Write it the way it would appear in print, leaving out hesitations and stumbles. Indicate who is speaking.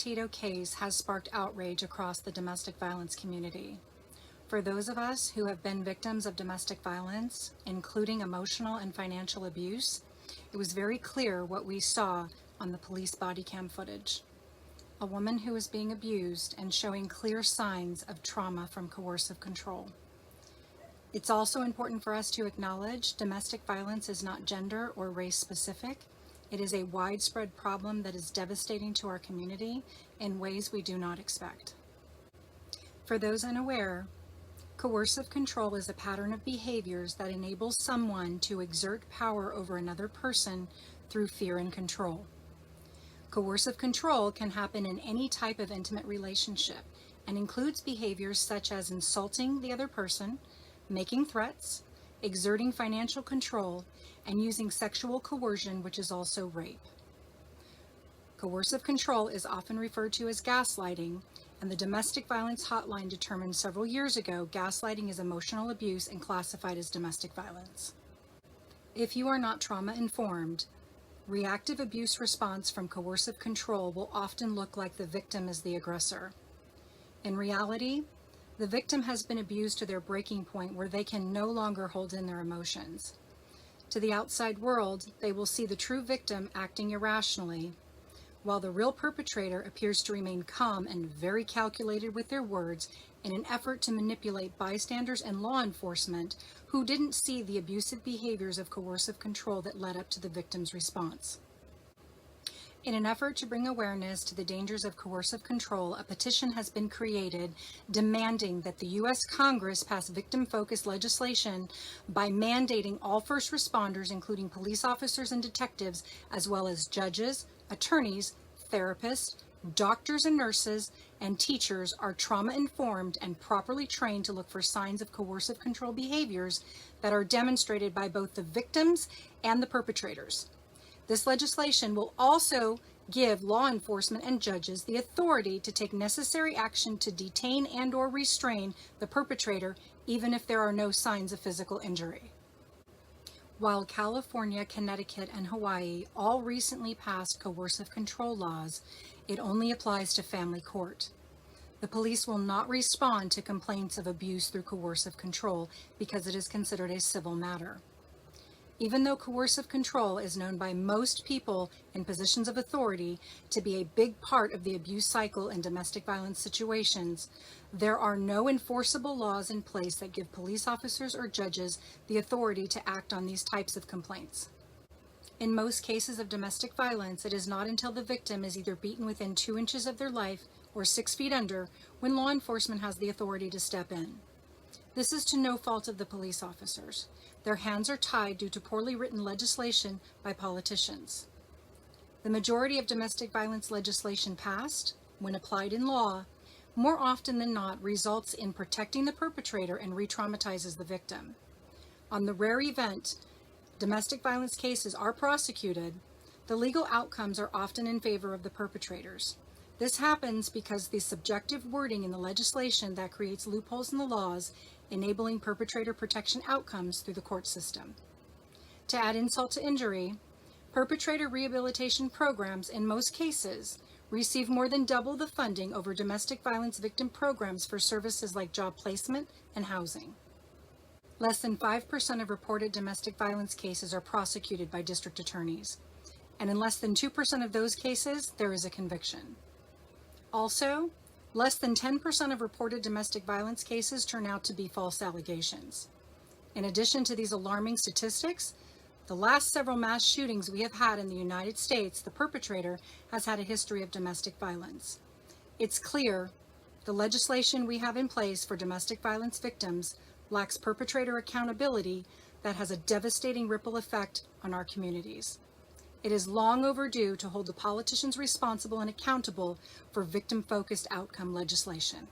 Speaker 1: Tito case has sparked outrage across the domestic violence community. For those of us who have been victims of domestic violence, including emotional and financial abuse, it was very clear what we saw on the police body cam footage. A woman who was being abused and showing clear signs of trauma from coercive control. It's also important for us to acknowledge domestic violence is not gender or race specific. It is a widespread problem that is devastating to our community in ways we do not expect. For those unaware, coercive control is a pattern of behaviors that enables someone to exert power over another person through fear and control. Coercive control can happen in any type of intimate relationship and includes behaviors such as insulting the other person, making threats, exerting financial control, and using sexual coercion, which is also rape. Coercive control is often referred to as gaslighting, and the Domestic Violence Hotline determined several years ago gaslighting is emotional abuse and classified as domestic violence. If you are not trauma-informed, reactive abuse response from coercive control will often look like the victim is the aggressor. In reality, the victim has been abused to their breaking point where they can no longer hold in their emotions. To the outside world, they will see the true victim acting irrationally, while the real perpetrator appears to remain calm and very calculated with their words in an effort to manipulate bystanders and law enforcement who didn't see the abusive behaviors of coercive control that led up to the victim's response. In an effort to bring awareness to the dangers of coercive control, a petition has been created demanding that the U.S. Congress pass victim-focused legislation by mandating all first responders, including police officers and detectives, as well as judges, attorneys, therapists, doctors and nurses, and teachers are trauma-informed and properly trained to look for signs of coercive control behaviors that are demonstrated by both the victims and the perpetrators. This legislation will also give law enforcement and judges the authority to take necessary action to detain and/or restrain the perpetrator, even if there are no signs of physical injury. While California, Connecticut, and Hawaii all recently passed coercive control laws, it only applies to family court. The police will not respond to complaints of abuse through coercive control because it is considered a civil matter. Even though coercive control is known by most people in positions of authority to be a big part of the abuse cycle in domestic violence situations, there are no enforceable laws in place that give police officers or judges the authority to act on these types of complaints. In most cases of domestic violence, it is not until the victim is either beaten within 2 inches of their life or 6 feet under when law enforcement has the authority to step in. This is to no fault of the police officers. Their hands are tied due to poorly written legislation by politicians. The majority of domestic violence legislation passed, when applied in law, more often than not results in protecting the perpetrator and re-traumatizes the victim. On the rare event domestic violence cases are prosecuted, the legal outcomes are often in favor of the perpetrators. This happens because the subjective wording in the legislation that creates loopholes in the laws enabling perpetrator protection outcomes through the court system. To add insult to injury, perpetrator rehabilitation programs in most cases receive more than double the funding over domestic violence victim programs for services like job placement and housing. Less than 5% of reported domestic violence cases are prosecuted by district attorneys, and in less than 2% of those cases, there is a conviction. Also, less than 10% of reported domestic violence cases turn out to be false allegations. In addition to these alarming statistics, the last several mass shootings we have had in the United States, the perpetrator has had a history of domestic violence. It's clear the legislation we have in place for domestic violence victims lacks perpetrator accountability that has a devastating ripple effect on our communities. It is long overdue to hold the politicians responsible and accountable for victim-focused outcome legislation.